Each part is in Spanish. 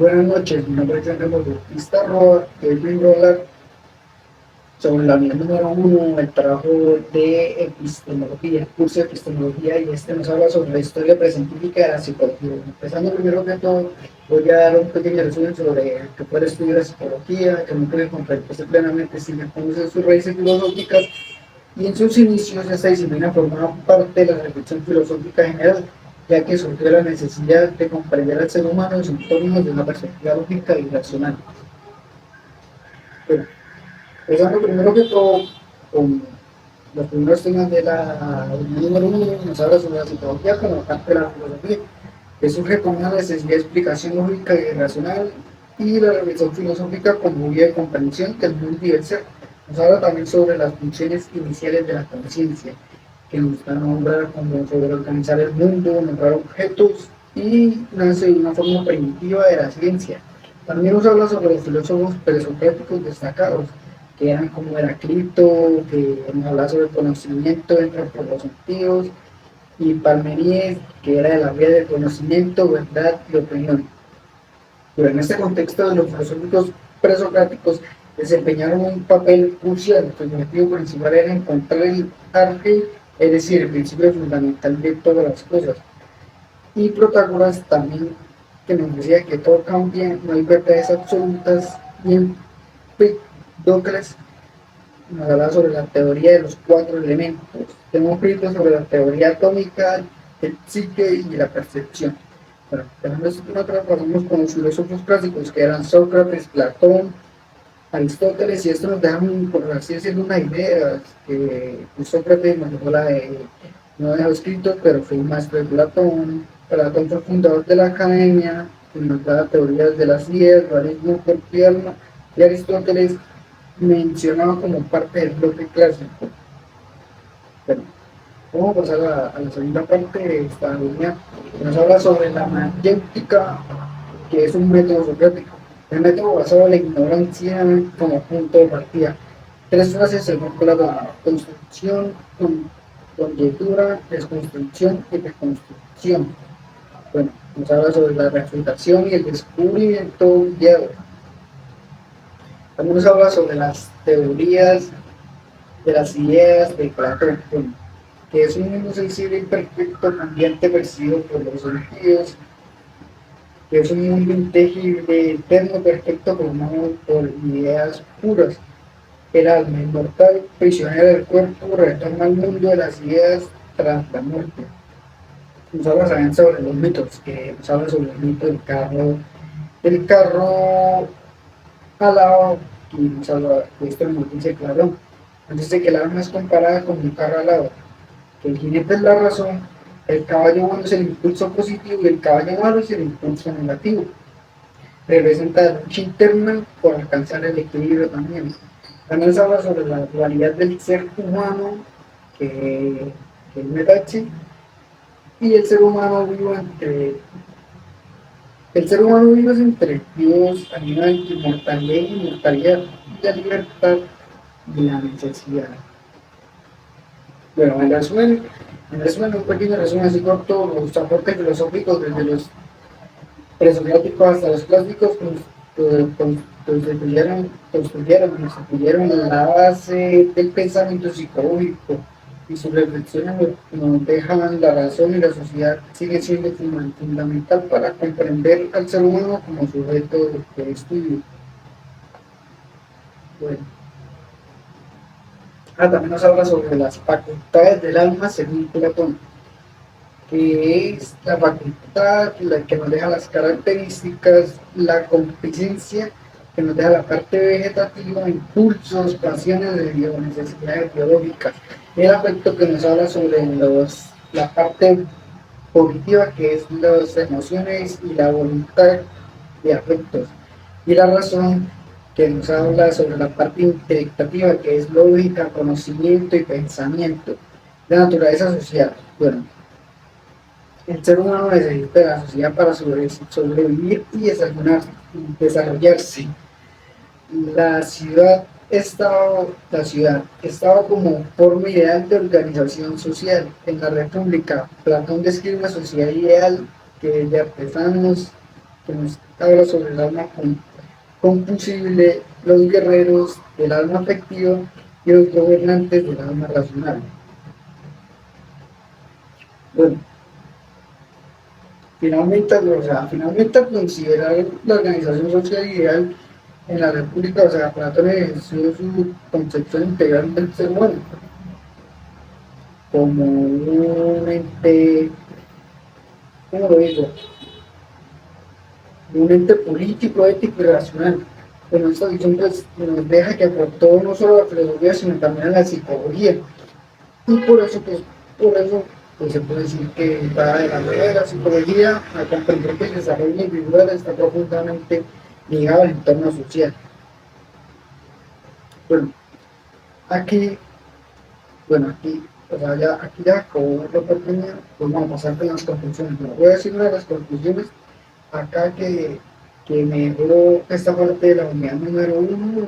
Buenas noches, mi nombre es Andrés Bautista Roa, y hoy vengo a hablar sobre la unidad número uno, el trabajo de epistemología, curso de epistemología, y este nos habla sobre la historia precientífica de la psicología. Empezando primero que todo, voy a dar un pequeño resumen sobre qué fue el estudio de la psicología, que no puede comprenderse plenamente sin conocer sus raíces filosóficas, y en sus inicios esta disciplina formaba parte de la reflexión filosófica general, ya que surgió la necesidad de comprender al ser humano en su entorno desde una perspectiva lógica y racional. Bueno, empezando primero que todo con los primeros temas de la número uno, nos habla sobre la psicología como parte de la filosofía, que surge con una necesidad de explicación lógica y racional, y la reflexión filosófica como vía de comprensión del mundo y del ser. Nos habla también sobre las funciones iniciales de la conciencia, que nos da a nombrar como sobre organizar el mundo, nombrar objetos, y nace de una forma primitiva de la ciencia. También nos habla sobre los filósofos presocráticos destacados, que eran como Heraclito, que nos habla sobre el conocimiento entre por los sentidos, y Parmenides, que era de la vía del conocimiento, verdad y opinión. Pero en este contexto de los filosóficos presocráticos desempeñaron un papel crucial, pues el objetivo principal era encontrar el arte, es decir, el principio fundamental de todas las cosas. Y Protágoras también, que nos decía que todo cambia, no hay verdades absolutas, y Empedocles nos habla sobre la teoría de los cuatro elementos. Tengo escrito sobre la teoría atómica, el psique y la percepción. Bueno, nosotros pasamos con los filósofos clásicos que eran Sócrates, Platón, Aristóteles, y esto nos deja, por así decirlo, una idea que Sócrates nos dejó no dejó escrito, pero fue un maestro de Platón. Platón fue fundador de la academia, y nos da teorías de las ideas, dualismo corporal, y Aristóteles mencionado como parte del bloque clásico. Bueno, vamos a pasar a la segunda parte de esta línea, que nos habla sobre la mayéutica, que es un método socrático. El método basado en la ignorancia como punto de partida. Tres frases según Platón: construcción, conjetura, desconstrucción y reconstrucción. Bueno, nos habla sobre la refutación y el descubrimiento guiado. También nos habla sobre las teorías de las ideas de Platón, que es un mundo sensible imperfecto, cambiante, percibido por los sentidos, que es un mundo intangible, eterno, perfecto, formado por ideas puras. El alma inmortal, prisionera del cuerpo, retorna al mundo de las ideas tras la muerte. Nos habla también sobre los mitos, que nos habla sobre el mito del carro alado, y nos habla de esto nos dice claro. Nos dice que el alma es comparada con un carro alado, que el jinete es la razón, el caballo bueno es el impulso positivo y el caballo malo es el impulso negativo. Representa la lucha interna por alcanzar el equilibrio también. También se habla sobre la dualidad del ser humano, que es Metachi, y el ser humano vivo entre el ser humano vive entre Dios, animal, inmortalidad y inmortalidad, y la libertad y la necesidad. Bueno, en resumen, un pequeño resumen así corto, los aportes filosóficos desde los presocráticos hasta los clásicos constituyeron la base del pensamiento psicológico, y sus reflexiones nos dejan la razón, y la sociedad sigue siendo fundamental para comprender al ser humano como sujeto de estudio. Bueno, también nos habla sobre las facultades del alma según Platón, que es la facultad la que nos deja las características, la concupiscencia que nos deja la parte vegetativa, impulsos, pasiones, necesidades biológicas, el afecto que nos habla sobre la parte positiva, que es las emociones y la voluntad de afectos, y la razón, que nos habla sobre la parte intelectiva, que es lógica, conocimiento y pensamiento, de naturaleza social. Bueno, el ser humano necesita la sociedad para sobrevivir y desarrollarse. La ciudad estaba como forma ideal de organización social. En la República, Platón describe una sociedad ideal, que es de artesanos, que nos habla sobre el alma compusible, los guerreros del alma afectiva y los gobernantes del alma racional. Bueno, finalmente considerar la organización social ideal en la República, o sea, Platón ejerció su concepción integral del ser humano como un ente, ¿cómo lo digo? Un ente político, ético y racional. Bueno, esta visión pues, nos deja que aportó no solo a la filosofía, sino también a la psicología. Y por eso pues, se puede decir que va de la mano de la psicología a comprender que el desarrollo individual está profundamente ligado al entorno social. Bueno, aquí, aquí, o sea, aquí ya acabó la oportunidad, pues vamos a pasar con las conclusiones. Bueno, voy a decir una de las conclusiones acá que me dejó esta parte de la unidad número uno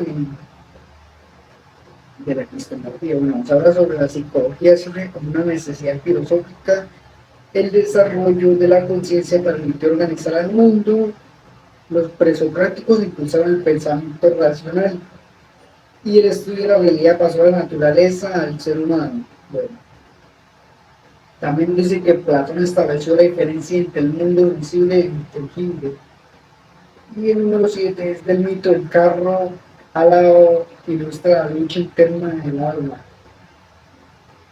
de la epistemología. Bueno, nos habla sobre la psicología surge como una necesidad filosófica, el desarrollo de la conciencia permitió organizar al mundo, los presocráticos impulsaron el pensamiento racional y el estudio de la realidad pasó de la naturaleza al ser humano. Bueno, también dice que Platón estableció la diferencia entre el mundo visible e intangible. Y el número 7 es del mito del carro alado, que ilustra la lucha interna del alma.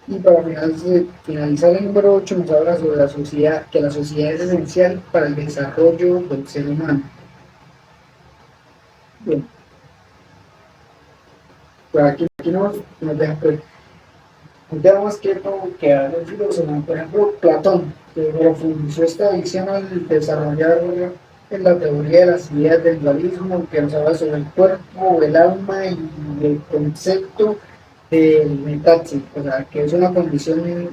Y para finalizar el número 8 nos habla sobre la sociedad, que la sociedad es esencial para el desarrollo del ser humano. Bien, pues aquí nos deja pues, un tema más que a los filósofos, por ejemplo, Platón, que profundizó esta visión al desarrollar en la teoría de las ideas del dualismo, que nos habla sobre el cuerpo, el alma y el concepto del metaxis, o sea, que es una condición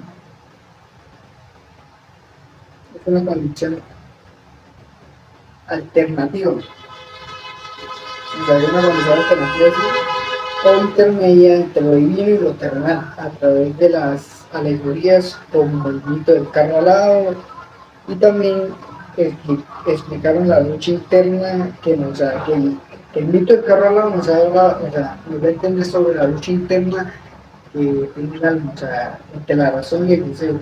alternativa, o sea, es una condición alternativa o intermedia entre lo divino y lo terrenal, a través de las alegorías como el mito del carro alado, y también explicaron la lucha interna que el mito del carro alado nos habla, o sea, nos da a entender sobre la lucha interna que tiene el alma, o sea, entre la razón y el deseo.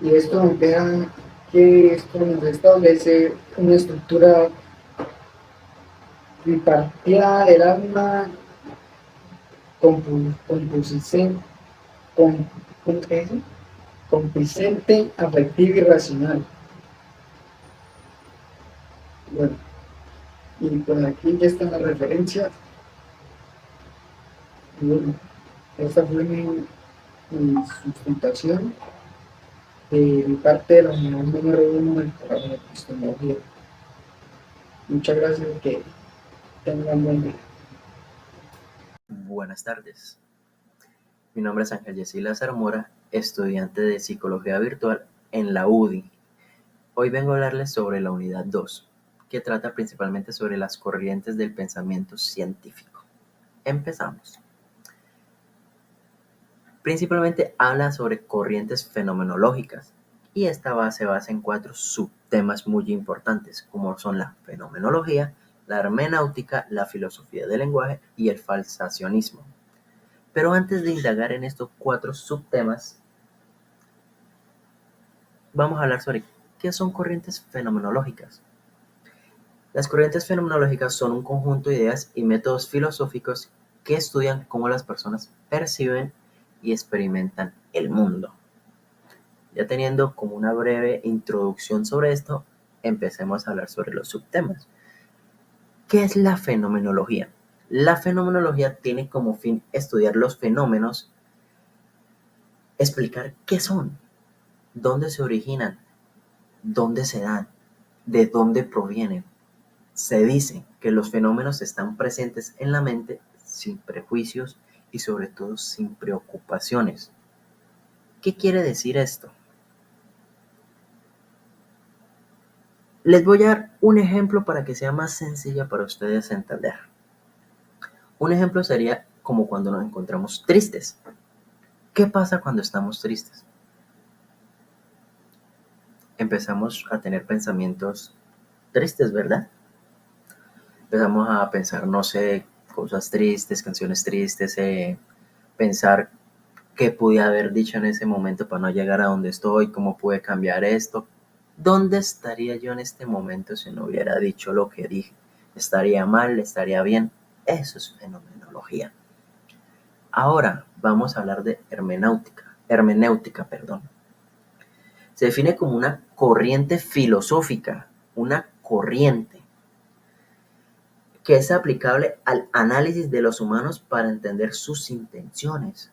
Y esto nos deja que esto nos establece una estructura bipartida del alma compusicente, ¿cómo se dice? Complicente, afectiva y racional. Bueno, y por aquí ya está la referencia. Y bueno, esta fue mi sustentación de mi parte de la unidad número uno del programa de epistemología. Muchas gracias y que tengan buen día. Buenas tardes. Mi nombre es Ángel Yesila Zarmora, estudiante de Psicología Virtual en la UDI. Hoy vengo a hablarles sobre la unidad 2, que trata principalmente sobre las corrientes del pensamiento científico. Empezamos. Principalmente habla sobre corrientes fenomenológicas, y esta se basa en 4 subtemas muy importantes, como son la fenomenología, la hermenéutica, la filosofía del lenguaje y el falsacionismo. Pero antes de indagar en estos 4 subtemas, vamos a hablar sobre qué son corrientes fenomenológicas. Las corrientes fenomenológicas son un conjunto de ideas y métodos filosóficos que estudian cómo las personas perciben y experimentan el mundo. Ya teniendo como una breve introducción sobre esto, empecemos a hablar sobre los subtemas. ¿Qué es la fenomenología? La fenomenología tiene como fin estudiar los fenómenos, explicar qué son, dónde se originan, dónde se dan, de dónde provienen. Se dice que los fenómenos están presentes en la mente sin prejuicios y sobre todo sin preocupaciones. ¿Qué quiere decir esto? Les voy a dar un ejemplo para que sea más sencilla para ustedes entender. Un ejemplo sería como cuando nos encontramos tristes. ¿Qué pasa cuando estamos tristes? Empezamos a tener pensamientos tristes, ¿verdad? Empezamos a pensar, no sé, cosas tristes, canciones tristes, pensar qué pude haber dicho en ese momento para no llegar a donde estoy, cómo pude cambiar esto. ¿Dónde estaría yo en este momento si no hubiera dicho lo que dije? ¿Estaría mal? ¿Estaría bien? Eso es fenomenología. Ahora vamos a hablar de hermenéutica, perdón. Se define como una corriente filosófica, una corriente que es aplicable al análisis de los humanos para entender sus intenciones,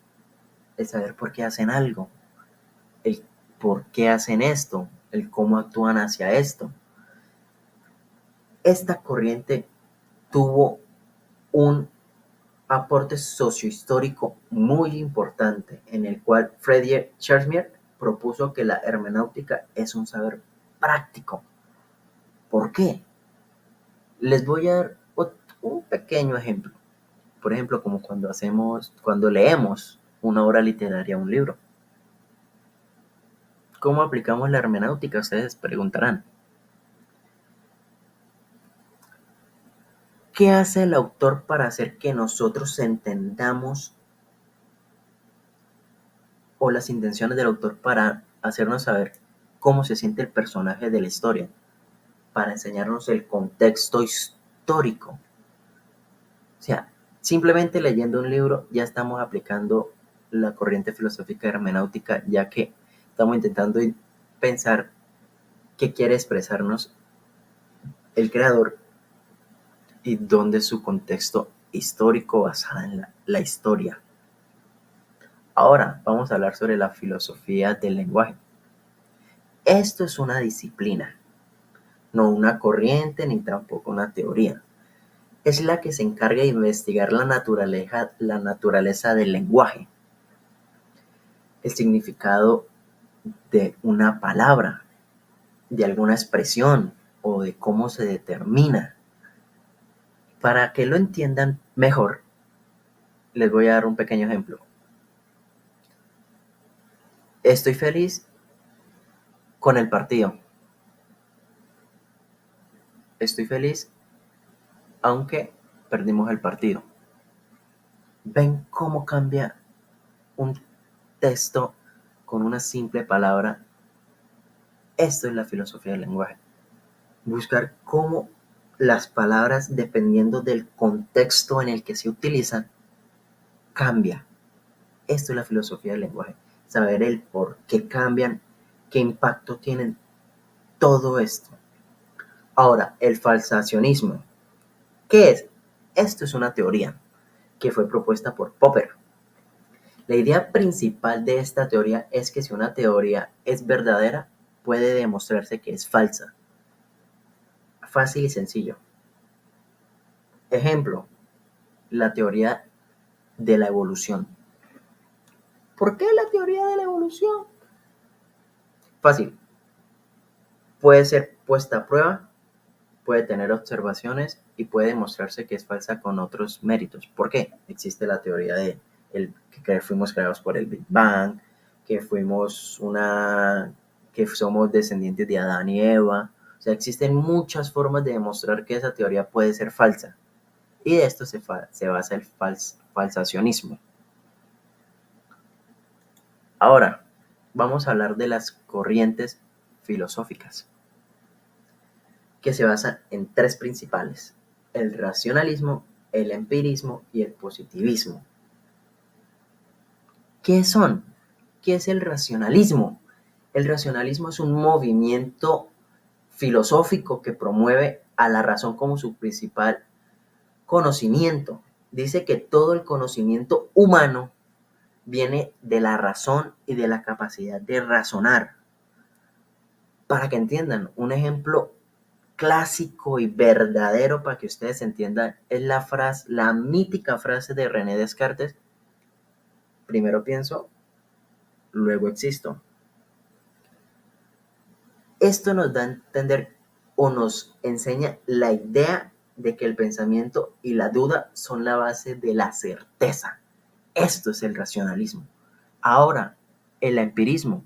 el saber por qué hacen algo, el por qué hacen esto, el cómo actúan hacia esto. Esta corriente tuvo un aporte sociohistórico muy importante en el cual Friedrich Schleiermacher propuso que la hermenéutica es un saber práctico. ¿Por qué? Les voy a dar un pequeño ejemplo. Por ejemplo, como cuando leemos una obra literaria, un libro. ¿Cómo aplicamos la hermenéutica? Ustedes preguntarán. ¿Qué hace el autor para hacer que nosotros entendamos o las intenciones del autor para hacernos saber cómo se siente el personaje de la historia? Para enseñarnos el contexto histórico. O sea, simplemente leyendo un libro ya estamos aplicando la corriente filosófica hermenéutica, ya que estamos intentando pensar qué quiere expresarnos el creador y dónde es su contexto histórico basado en la historia. Ahora vamos a hablar sobre la filosofía del lenguaje. Esto es una disciplina, no una corriente ni tampoco una teoría. Es la que se encarga de investigar la naturaleza del lenguaje, el significado de una palabra, de alguna expresión o de cómo se determina. Para que lo entiendan mejor, les voy a dar un pequeño ejemplo. Estoy feliz con el partido. Estoy feliz aunque perdimos el partido. ¿Ven cómo cambia un texto con una simple palabra? Esto es la filosofía del lenguaje. Buscar cómo las palabras, dependiendo del contexto en el que se utilizan, cambia. Esto es la filosofía del lenguaje. Saber el por qué cambian, qué impacto tienen, todo esto. Ahora, el falsacionismo. ¿Qué es? Esto es una teoría que fue propuesta por Popper. La idea principal de esta teoría es que si una teoría es verdadera, puede demostrarse que es falsa. Fácil y sencillo. Ejemplo, la teoría de la evolución. ¿Por qué la teoría de la evolución? Fácil. Puede ser puesta a prueba, puede tener observaciones y puede demostrarse que es falsa con otros méritos. ¿Por qué? Existe la teoría de que fuimos creados por el Big Bang, que somos descendientes de Adán y Eva. O sea, existen muchas formas de demostrar que esa teoría puede ser falsa. Y de esto se basa el falsacionismo. Ahora, vamos a hablar de las corrientes filosóficas, que se basan en tres principales: el racionalismo, el empirismo y el positivismo. ¿Qué son? ¿Qué es el racionalismo? El racionalismo es un movimiento filosófico que promueve a la razón como su principal conocimiento. Dice que todo el conocimiento humano viene de la razón y de la capacidad de razonar. Para que entiendan, un ejemplo clásico y verdadero para que ustedes entiendan es la mítica frase de René Descartes: primero pienso, luego existo. Esto nos da a entender o nos enseña la idea de que el pensamiento y la duda son la base de la certeza. Esto es el racionalismo. Ahora, el empirismo.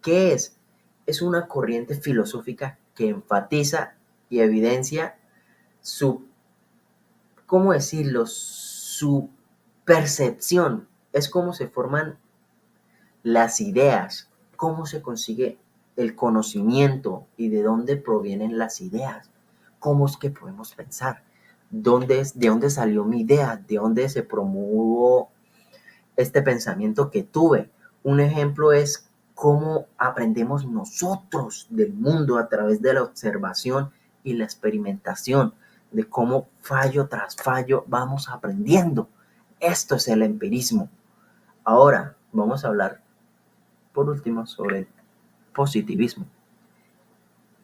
¿Qué es? Es una corriente filosófica que enfatiza y evidencia su, ¿cómo decirlo? Su percepción. Es cómo se forman las ideas, cómo se consigue el conocimiento y de dónde provienen las ideas, cómo es que podemos pensar, de dónde salió mi idea, de dónde se promovió este pensamiento que tuve. Un ejemplo es cómo aprendemos nosotros del mundo a través de la observación y la experimentación, de cómo fallo tras fallo vamos aprendiendo. Esto es el empirismo. Ahora vamos a hablar por último sobre el positivismo.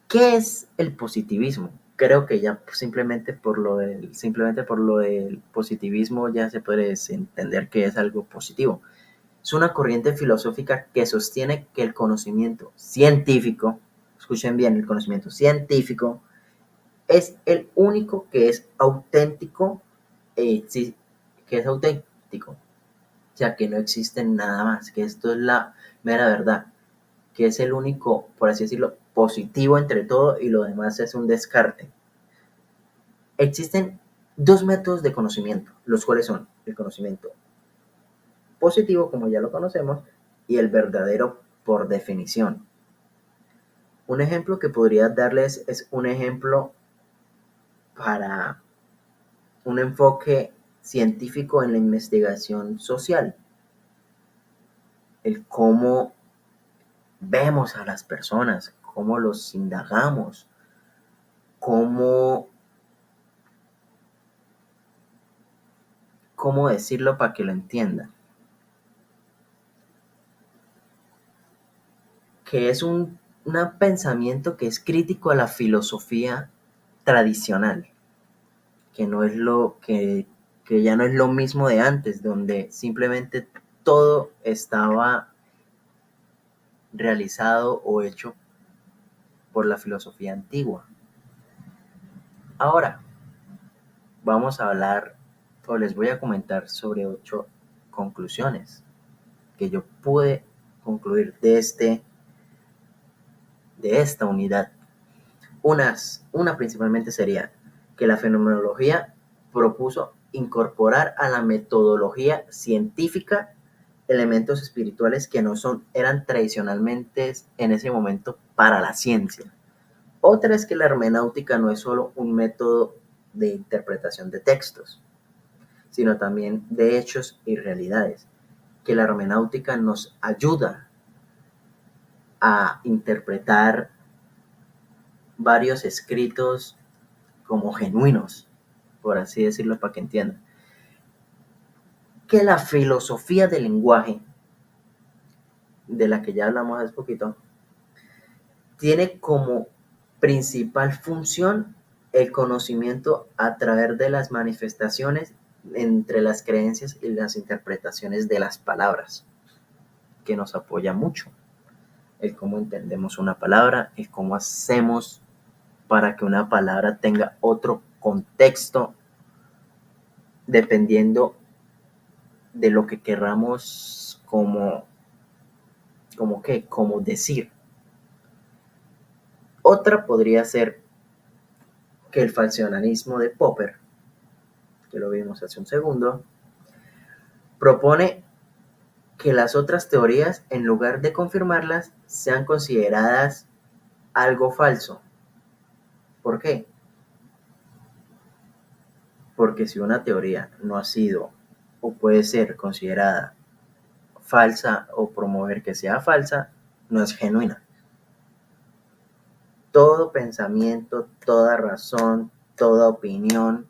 ¿Qué es el positivismo? Creo que ya simplemente por lo del positivismo ya se puede entender que es algo positivo. Es una corriente filosófica que sostiene que el conocimiento científico, escuchen bien, el conocimiento científico es el único que es auténtico, sí, que es auténtico, o sea, que no existe nada más, que esto es la mera verdad, que es el único, por así decirlo, positivo entre todo y lo demás es un descarte. Existen dos métodos de conocimiento, los cuales son el conocimiento positivo, como ya lo conocemos, y el verdadero por definición. Un ejemplo que podría darles es un ejemplo para un enfoque científico en la investigación social, el cómo vemos a las personas, cómo los indagamos, cómo decirlo para que lo entiendan. Que es un pensamiento que es crítico a la filosofía tradicional, que no es que ya no es lo mismo de antes, donde simplemente todo estaba realizado o hecho por la filosofía antigua. Ahora, vamos a hablar o les voy a comentar sobre 8 conclusiones que yo pude concluir de esta unidad. Una principalmente sería que la fenomenología propuso incorporar a la metodología científica elementos espirituales que eran tradicionalmente en ese momento para la ciencia. Otra es que la hermenéutica no es solo un método de interpretación de textos, sino también de hechos y realidades, que la hermenéutica nos ayuda a interpretar varios escritos como genuinos, por así decirlo, para que entiendan. Que la filosofía del lenguaje, de la que ya hablamos hace poquito, tiene como principal función el conocimiento a través de las manifestaciones entre las creencias y las interpretaciones de las palabras, que nos apoya mucho. El cómo entendemos una palabra, el cómo hacemos para que una palabra tenga otro contexto dependiendo de lo que querramos como decir. Otra podría ser que el falcionismo de Popper, que lo vimos hace un segundo, propone que las otras teorías, en lugar de confirmarlas, sean consideradas algo falso. ¿Por qué? Porque si una teoría no ha sido o puede ser considerada falsa o promover que sea falsa, no es genuina. Todo pensamiento, toda razón, toda opinión,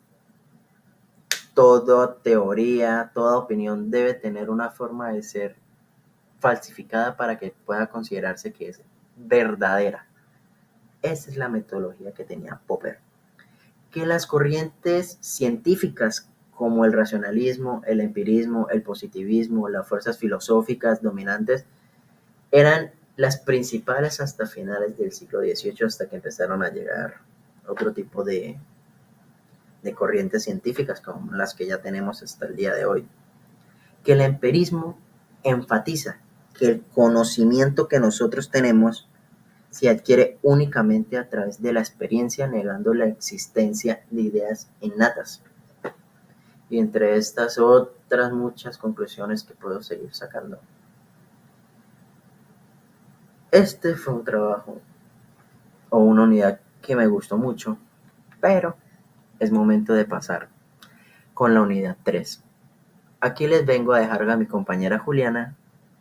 toda teoría, toda opinión debe tener una forma de ser falsificada para que pueda considerarse que es verdadera. Esa es la metodología que tenía Popper. Que las corrientes científicas como el racionalismo, el empirismo, el positivismo, las fuerzas filosóficas dominantes eran las principales hasta finales del siglo XVIII, hasta que empezaron a llegar otro tipo de corrientes científicas como las que ya tenemos hasta el día de hoy. Que el empirismo enfatiza que el conocimiento que nosotros tenemos se adquiere únicamente a través de la experiencia, negando la existencia de ideas innatas. Y entre estas otras muchas conclusiones que puedo seguir sacando. Este fue un trabajo o una unidad que me gustó mucho, pero es momento de pasar con la unidad 3. Aquí les vengo a dejar a mi compañera Juliana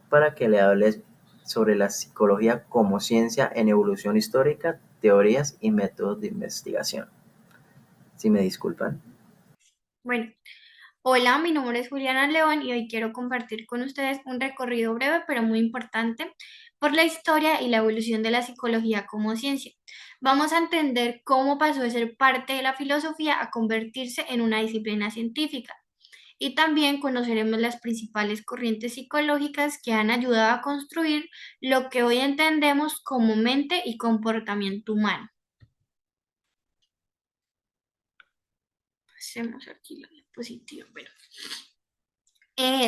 para que le hables sobre la psicología como ciencia en evolución histórica, teorías y métodos de investigación. Si me disculpan. Bueno, hola, mi nombre es Juliana León y hoy quiero compartir con ustedes un recorrido breve pero muy importante por la historia y la evolución de la psicología como ciencia. Vamos a entender cómo pasó de ser parte de la filosofía a convertirse en una disciplina científica. Y también conoceremos las principales corrientes psicológicas que han ayudado a construir lo que hoy entendemos como mente y comportamiento humano. Hacemos aquí la diapositiva. Bueno.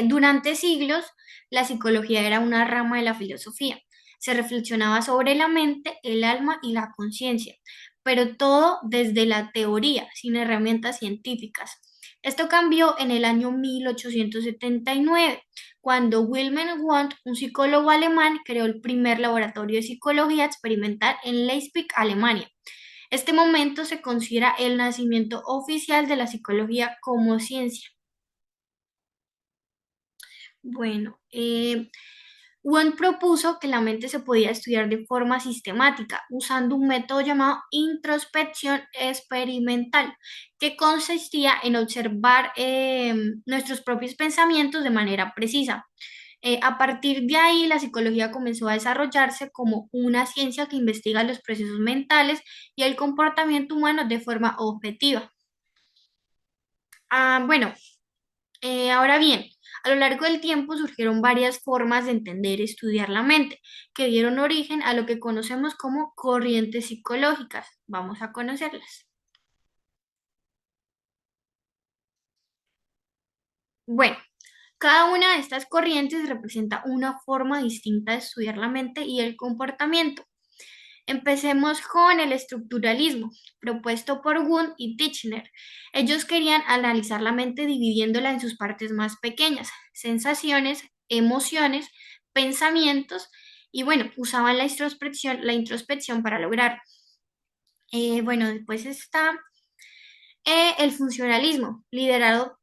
Durante siglos, la psicología era una rama de la filosofía. Se reflexionaba sobre la mente, el alma y la conciencia, pero todo desde la teoría, sin herramientas científicas. Esto cambió en el año 1879, cuando Wilhelm Wundt, un psicólogo alemán, creó el primer laboratorio de psicología experimental en Leipzig, Alemania. Este momento se considera el nacimiento oficial de la psicología como ciencia. Bueno, Wundt propuso que la mente se podía estudiar de forma sistemática usando un método llamado introspección experimental, que consistía en observar nuestros propios pensamientos de manera precisa. A partir de ahí, la psicología comenzó a desarrollarse como una ciencia que investiga los procesos mentales y el comportamiento humano de forma objetiva. Bueno, ahora bien, a lo largo del tiempo surgieron varias formas de entender y estudiar la mente, que dieron origen a lo que conocemos como corrientes psicológicas. Vamos a conocerlas. Bueno, cada una de estas corrientes representa una forma distinta de estudiar la mente y el comportamiento. Empecemos con el estructuralismo, propuesto por Wundt y Titchener. Ellos querían analizar la mente dividiéndola en sus partes más pequeñas, sensaciones, emociones, pensamientos, y bueno, usaban la introspección para lograr. Bueno, después está el funcionalismo, liderado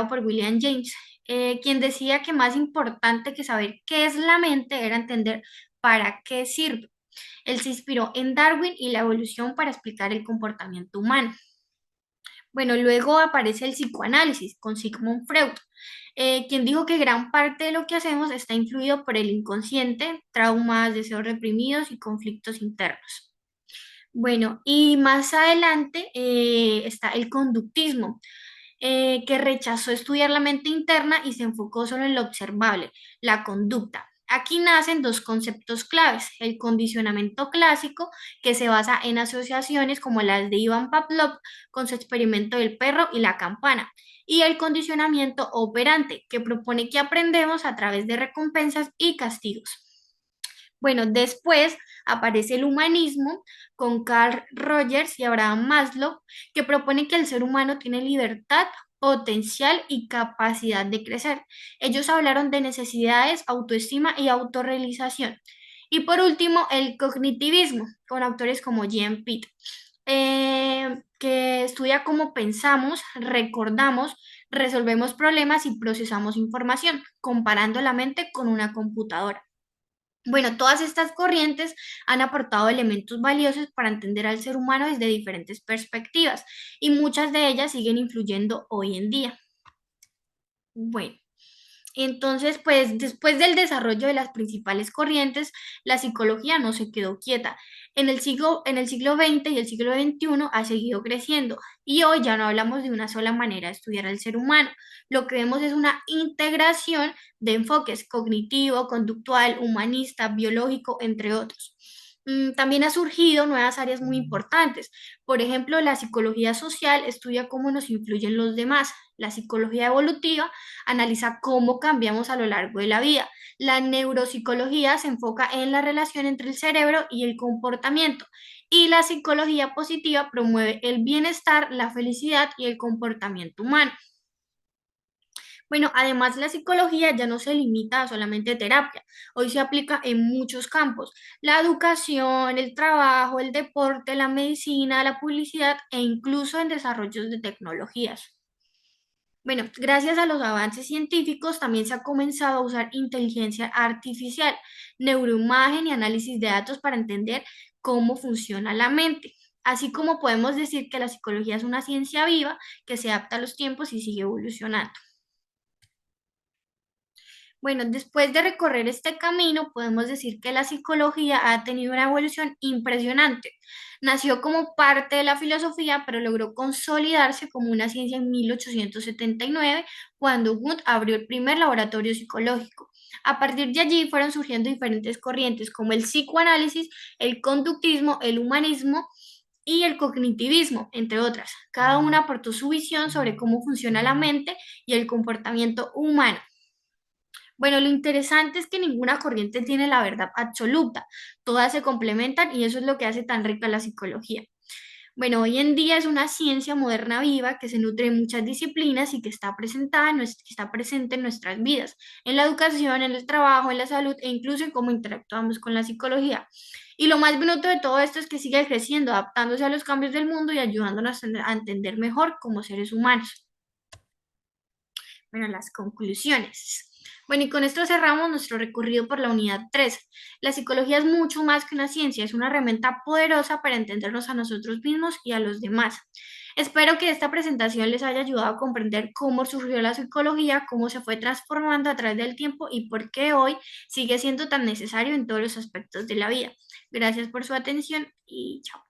por William James, quien decía que más importante que saber qué es la mente era entender para qué sirve. Él se inspiró en Darwin y la evolución para explicar el comportamiento humano. Bueno, luego aparece el psicoanálisis con Sigmund Freud, quien dijo que gran parte de lo que hacemos está influido por el inconsciente, traumas, deseos reprimidos y conflictos internos. Bueno, y más adelante está el conductismo, que rechazó estudiar la mente interna y se enfocó solo en lo observable, la conducta. Aquí nacen dos conceptos claves, el condicionamiento clásico, que se basa en asociaciones como las de Ivan Pavlov con su experimento del perro y la campana, y el condicionamiento operante, que propone que aprendemos a través de recompensas y castigos. Bueno, después aparece el humanismo con Carl Rogers y Abraham Maslow, que propone que el ser humano tiene libertad, potencial y capacidad de crecer. Ellos hablaron de necesidades, autoestima y autorrealización. Y por último, el cognitivismo, con autores como Jean Pitt, que estudia cómo pensamos, recordamos, resolvemos problemas y procesamos información, comparando la mente con una computadora. Bueno, todas estas corrientes han aportado elementos valiosos para entender al ser humano desde diferentes perspectivas y muchas de ellas siguen influyendo hoy en día. Bueno, entonces, pues después del desarrollo de las principales corrientes, la psicología no se quedó quieta. En el siglo XX y el siglo XXI ha seguido creciendo y hoy ya no hablamos de una sola manera de estudiar al ser humano. Lo que vemos es una integración de enfoques cognitivo, conductual, humanista, biológico, entre otros. También ha surgido nuevas áreas muy importantes. Por ejemplo, la psicología social estudia cómo nos influyen los demás. La psicología evolutiva analiza cómo cambiamos a lo largo de la vida. La neuropsicología se enfoca en la relación entre el cerebro y el comportamiento. Y la psicología positiva promueve el bienestar, la felicidad y el comportamiento humano. Bueno, además la psicología ya no se limita a solamente terapia, hoy se aplica en muchos campos, la educación, el trabajo, el deporte, la medicina, la publicidad e incluso en desarrollos de tecnologías. Bueno, gracias a los avances científicos también se ha comenzado a usar inteligencia artificial, neuroimagen y análisis de datos para entender cómo funciona la mente. Así como podemos decir que la psicología es una ciencia viva que se adapta a los tiempos y sigue evolucionando. Bueno, después de recorrer este camino, podemos decir que la psicología ha tenido una evolución impresionante. Nació como parte de la filosofía, pero logró consolidarse como una ciencia en 1879, cuando Wundt abrió el primer laboratorio psicológico. A partir de allí fueron surgiendo diferentes corrientes como el psicoanálisis, el conductismo, el humanismo y el cognitivismo, entre otras. Cada una aportó su visión sobre cómo funciona la mente y el comportamiento humano. Bueno, lo interesante es que ninguna corriente tiene la verdad absoluta, todas se complementan y eso es lo que hace tan rica la psicología. Bueno, hoy en día es una ciencia moderna viva que se nutre de muchas disciplinas y que está que está presente en nuestras vidas, en la educación, en el trabajo, en la salud e incluso en cómo interactuamos con la psicología. Y lo más bonito de todo esto es que sigue creciendo, adaptándose a los cambios del mundo y ayudándonos a entender mejor como seres humanos. Bueno, las conclusiones. Bueno, y con esto cerramos nuestro recorrido por la unidad 3. La psicología es mucho más que una ciencia, es una herramienta poderosa para entendernos a nosotros mismos y a los demás. Espero que esta presentación les haya ayudado a comprender cómo surgió la psicología, cómo se fue transformando a través del tiempo y por qué hoy sigue siendo tan necesario en todos los aspectos de la vida. Gracias por su atención y chao.